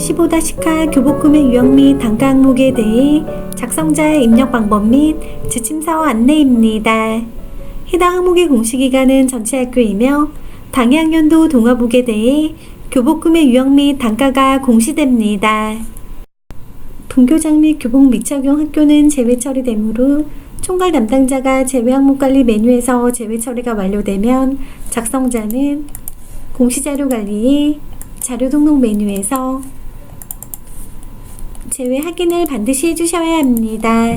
15-카 교복 구매 유형 및 단가 항목에 대해 작성자의 입력 방법 및 지침서 안내입니다. 해당 항목의 공시기간은 전체 학교이며 당해 학년도 동아복에 대해 교복 구매 유형 및 단가가 공시됩니다. 분교장 및 교복 미착용 학교는 제외 처리되므로 총괄 담당자가 제외 항목 관리 메뉴에서 제외 처리가 완료되면 작성자는 공시자료 관리의 자료 등록 메뉴에서 제외 확인을 반드시 해주셔야 합니다.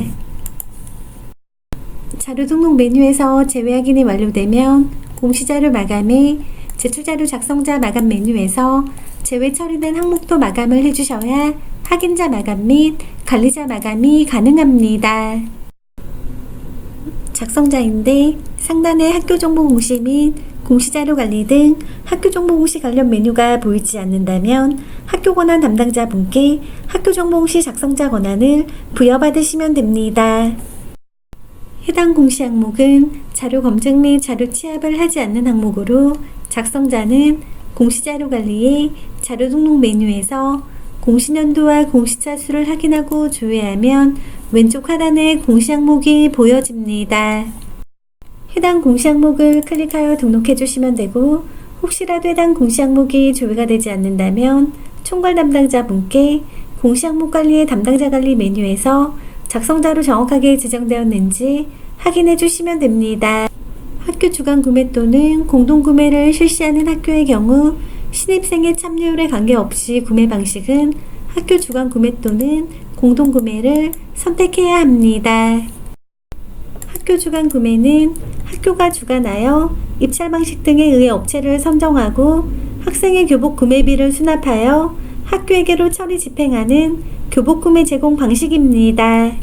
자료 등록 메뉴에서 제외 확인이 완료되면 공시자료 마감에 제출자료 작성자 마감 메뉴에서 제외 처리된 항목도 마감을 해주셔야 확인자 마감 및 관리자 마감이 가능합니다. 작성자인데 상단의 학교정보 공시 및 공시자료 관리 등 학교정보 공시 관련 메뉴가 보이지 않는다면 학교 권한 담당자분께 학교정보 공시 작성자 권한을 부여받으시면 됩니다. 해당 공시 항목은 자료 검증 및 자료 취합을 하지 않는 항목으로 작성자는 공시자료 관리의 자료 등록 메뉴에서 공시년도와 공시차 수를 확인하고 조회하면 왼쪽 하단에 공시 항목이 보여집니다. 해당 공시 항목을 클릭하여 등록해 주시면 되고 혹시라도 해당 공시 항목이 조회가 되지 않는다면 총괄 담당자분께 공시 항목 관리의 담당자 관리 메뉴에서 작성자로 정확하게 지정되었는지 확인해 주시면 됩니다. 학교 주간 구매 또는 공동 구매를 실시하는 학교의 경우 신입생의 참여율에 관계없이 구매 방식은 학교 주간 구매 또는 공동 구매를 선택해야 합니다. 학교 주간 구매는 학교가 주관하여 입찰 방식 등에 의해 업체를 선정하고 학생의 교복 구매비를 수납하여 학교에게로 처리 집행하는 교복 구매 제공 방식입니다.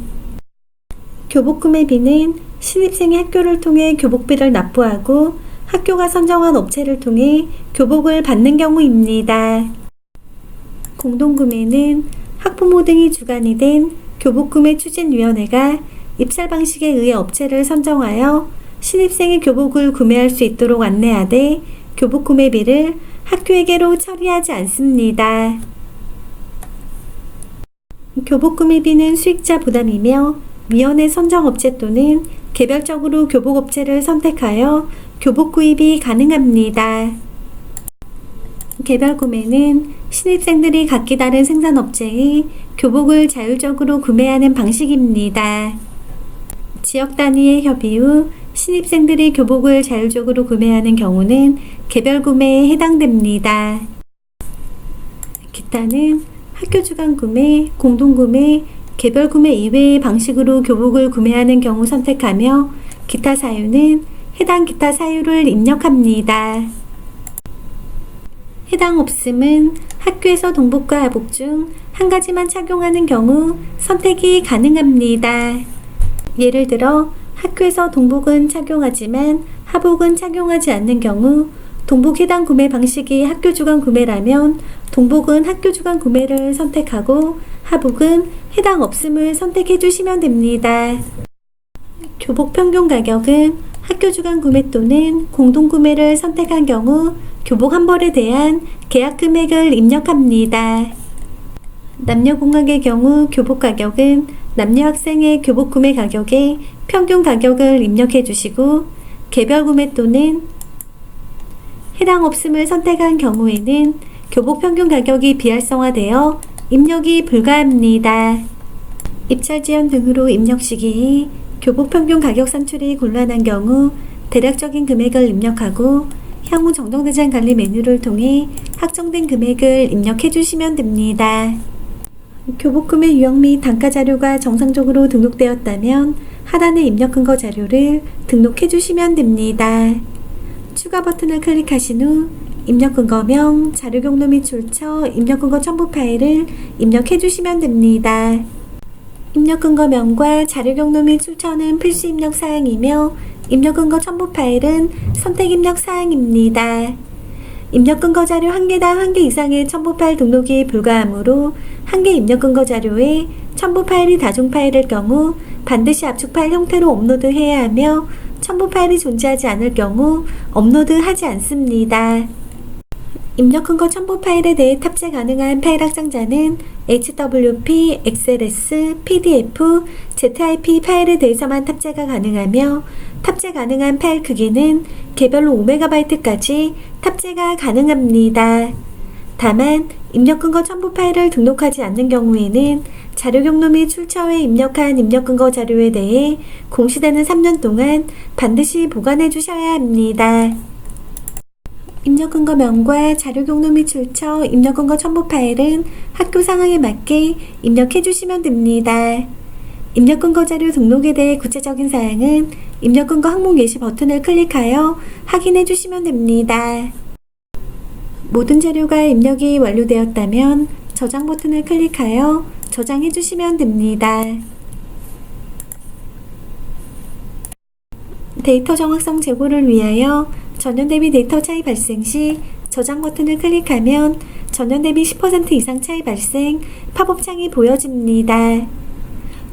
교복 구매비는 신입생이 학교를 통해 교복비를 납부하고 학교가 선정한 업체를 통해 교복을 받는 경우입니다. 공동구매는 학부모 등이 주관이 된 교복구매추진위원회가 입찰 방식에 의해 업체를 선정하여 신입생이 교복을 구매할 수 있도록 안내하되 교복 구매비를 학교에게로 처리하지 않습니다. 교복 구매비는 수익자 부담이며 위원회 선정업체 또는 개별적으로 교복업체를 선택하여 교복 구입이 가능합니다. 개별 구매는 신입생들이 각기 다른 생산업체의 교복을 자율적으로 구매하는 방식입니다. 지역 단위의 협의 후 신입생들이 교복을 자율적으로 구매하는 경우는 개별 구매에 해당됩니다. 기타는 학교 주간 구매, 공동 구매, 개별 구매 이외의 방식으로 교복을 구매하는 경우 선택하며 기타 사유는 해당 기타 사유를 입력합니다. 해당 없음은 학교에서 동복과 하복 중 한 가지만 착용하는 경우 선택이 가능합니다. 예를 들어 학교에서 동복은 착용하지만 하복은 착용하지 않는 경우 동복 해당 구매 방식이 학교 주간 구매라면 동복은 학교 주간 구매를 선택하고 하복은 해당 없음을 선택해 주시면 됩니다. 교복 평균 가격은 학교 주간 구매 또는 공동 구매를 선택한 경우 교복 한 벌에 대한 계약 금액을 입력합니다. 남녀공학의 경우 교복 가격은 남녀 학생의 교복 구매 가격의 평균 가격을 입력해 주시고 개별 구매 또는 해당 없음을 선택한 경우에는 교복 평균 가격이 비활성화되어 입력이 불가합니다. 입찰 지연 등으로 입력 시기에 교복 평균 가격 산출이 곤란한 경우 대략적인 금액을 입력하고 향후 정정대장 관리 메뉴를 통해 확정된 금액을 입력해 주시면 됩니다. 교복 구매 유형 및 단가 자료가 정상적으로 등록되었다면 하단의 입력 근거 자료를 등록해 주시면 됩니다. 추가 버튼을 클릭하신 후 입력 근거명, 자료 경로 및 출처, 입력 근거 첨부 파일을 입력해 주시면 됩니다. 입력 근거명과 자료 경로 및 출처는 필수 입력 사항이며 입력 근거 첨부 파일은 선택 입력 사항입니다. 입력 근거 자료 1개당 1개 이상의 첨부 파일 등록이 불가하므로 1개 입력 근거 자료에 첨부 파일이 다중 파일일 경우 반드시 압축 파일 형태로 업로드해야 하며 첨부 파일이 존재하지 않을 경우 업로드하지 않습니다. 입력 근거 첨부 파일에 대해 탑재 가능한 파일 확장자는 HWP, XLS, PDF, ZIP 파일에 대해서만 탑재가 가능하며 탑재 가능한 파일 크기는 개별로 5MB까지 탑재가 가능합니다. 다만 입력 근거 첨부 파일을 등록하지 않는 경우에는 자료 경로 및 출처에 입력한 입력 근거 자료에 대해 공시되는 3년 동안 반드시 보관해 주셔야 합니다. 입력 근거명과 자료 경로 및 출처, 입력 근거 첨부 파일은 학교 상황에 맞게 입력해 주시면 됩니다. 입력 근거 자료 등록에 대해 구체적인 사항은 입력 근거 항목 예시 버튼을 클릭하여 확인해 주시면 됩니다. 모든 자료가 입력이 완료되었다면 저장 버튼을 클릭하여 저장해 주시면 됩니다. 데이터 정확성 제고를 위하여 전년 대비 데이터 차이 발생 시 저장 버튼을 클릭하면 전년 대비 10% 이상 차이 발생 팝업 창이 보여집니다.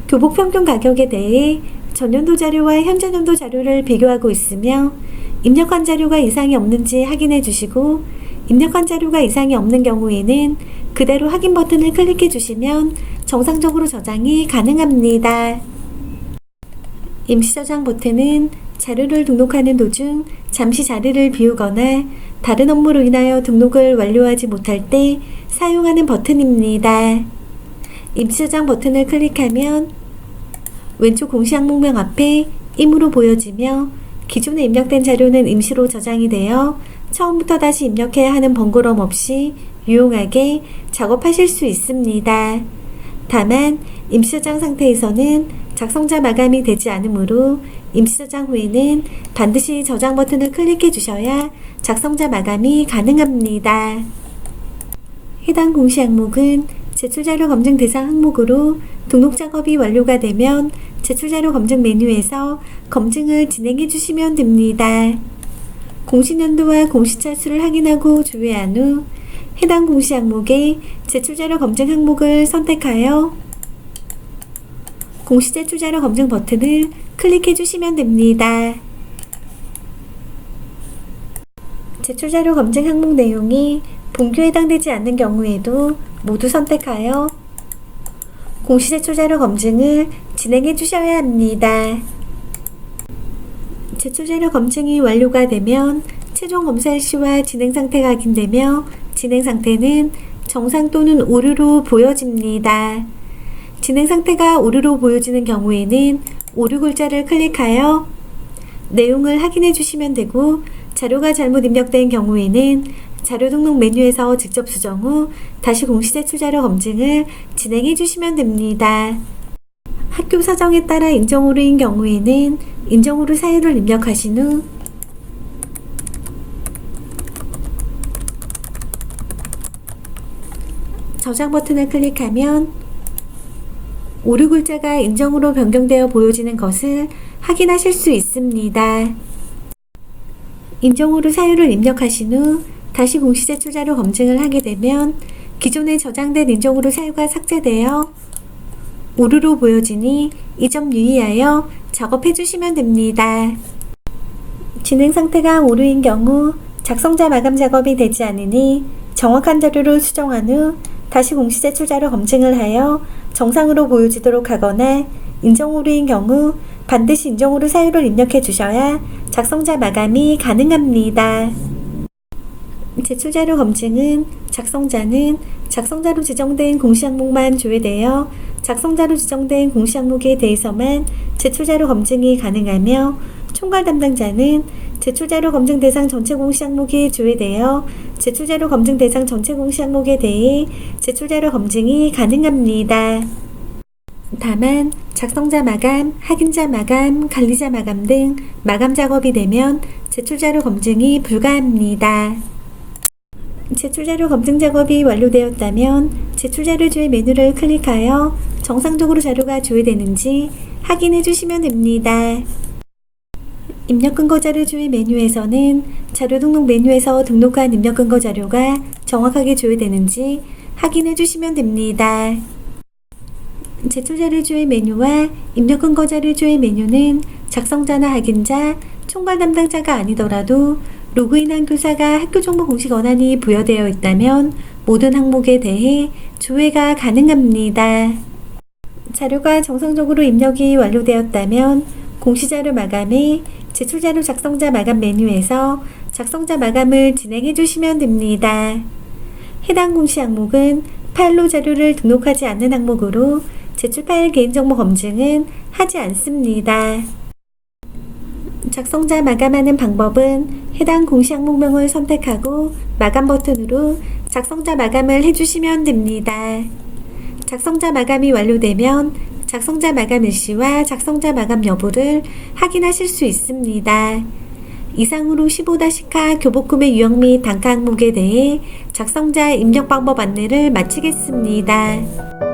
교복 평균 가격에 대해 전년도 자료와 현재년도 자료를 비교하고 있으며 입력한 자료가 이상이 없는지 확인해 주시고 입력한 자료가 이상이 없는 경우에는 그대로 확인 버튼을 클릭해 주시면 정상적으로 저장이 가능합니다. 임시 저장 버튼은 자료를 등록하는 도중 잠시 자리를 비우거나 다른 업무로 인하여 등록을 완료하지 못할 때 사용하는 버튼입니다. 임시 저장 버튼을 클릭하면 왼쪽 공시 항목명 앞에 임으로 보여지며 기존에 입력된 자료는 임시로 저장이 되어 처음부터 다시 입력해야 하는 번거로움 없이 유용하게 작업하실 수 있습니다. 다만 임시 저장 상태에서는 작성자 마감이 되지 않으므로 임시 저장 후에는 반드시 저장 버튼을 클릭해 주셔야 작성자 마감이 가능합니다. 해당 공시 항목은 제출자료 검증 대상 항목으로 등록 작업이 완료가 되면 제출자료 검증 메뉴에서 검증을 진행해 주시면 됩니다. 공시년도와 공시차 수를 확인하고 조회한 후 해당 공시 항목의 제출자료 검증 항목을 선택하여 공시 제출자료 검증 버튼을 클릭해 주시면 됩니다. 제출자료 검증 항목 내용이 본규에 해당되지 않는 경우에도 모두 선택하여 공시 제출자료 검증을 진행해 주셔야 합니다. 제출자료 검증이 완료가 되면 최종 검사 일시와 진행 상태가 확인되며 진행 상태는 정상 또는 오류로 보여집니다. 진행 상태가 오류로 보여지는 경우에는 오류 글자를 클릭하여 내용을 확인해 주시면 되고 자료가 잘못 입력된 경우에는 자료 등록 메뉴에서 직접 수정 후 다시 공시 제출자료 검증을 진행해 주시면 됩니다. 학교 사정에 따라 인정오류인 경우에는 인정오류 사유를 입력하신 후 저장 버튼을 클릭하면 오류 글자가 인정으로 변경되어 보여지는 것을 확인하실 수 있습니다. 인정오류 사유를 입력하신 후 다시 공시 제출자료 검증을 하게 되면 기존에 저장된 인정오류 사유가 삭제되어 오류로 보여지니 이 점 유의하여 작업해 주시면 됩니다. 진행 상태가 오류인 경우 작성자 마감 작업이 되지 않으니 정확한 자료를 수정한 후 다시 공시 제출자료 검증을 하여 정상으로 보여지도록 하거나 인정오류인 경우 반드시 인정오류 사유를 입력해 주셔야 작성자 마감이 가능합니다. 제출자료 검증은 작성자는 작성자로 지정된 공시 항목만 조회되어 작성자로 지정된 공시 항목에 대해서만 제출자료 검증이 가능하며 총괄 담당자는 제출자료 검증 대상 전체 공시 항목이 조회되어 제출자료 검증 대상 전체 공시 항목에 대해 제출자료 검증이 가능합니다. 다만 작성자 마감, 확인자 마감, 관리자 마감 등 마감 작업이 되면 제출자료 검증이 불가합니다. 제출자료 검증 작업이 완료되었다면 제출자료 조회 메뉴를 클릭하여 정상적으로 자료가 조회되는지 확인해 주시면 됩니다. 입력 근거 자료 조회 메뉴에서는 자료 등록 메뉴에서 등록한 입력 근거 자료가 정확하게 조회되는지 확인해 주시면 됩니다. 제출 자료 조회 메뉴와 입력 근거 자료 조회 메뉴는 작성자나 확인자, 총괄 담당자가 아니더라도 로그인한 교사가 학교 정보 공식 권한이 부여되어 있다면 모든 항목에 대해 조회가 가능합니다. 자료가 정상적으로 입력이 완료되었다면 공시자료 마감에 제출자료 작성자 마감 메뉴에서 작성자 마감을 진행해 주시면 됩니다. 해당 공시 항목은 파일로 자료를 등록하지 않는 항목으로 제출 파일 개인정보 검증은 하지 않습니다. 작성자 마감하는 방법은 해당 공시 항목명을 선택하고 마감 버튼으로 작성자 마감을 해주시면 됩니다. 작성자 마감이 완료되면 작성자 마감 일시와 작성자 마감 여부를 확인하실 수 있습니다. 이상으로 15-카 교복구매 유형 및 단가 항목에 대해 작성자 입력 방법 안내를 마치겠습니다.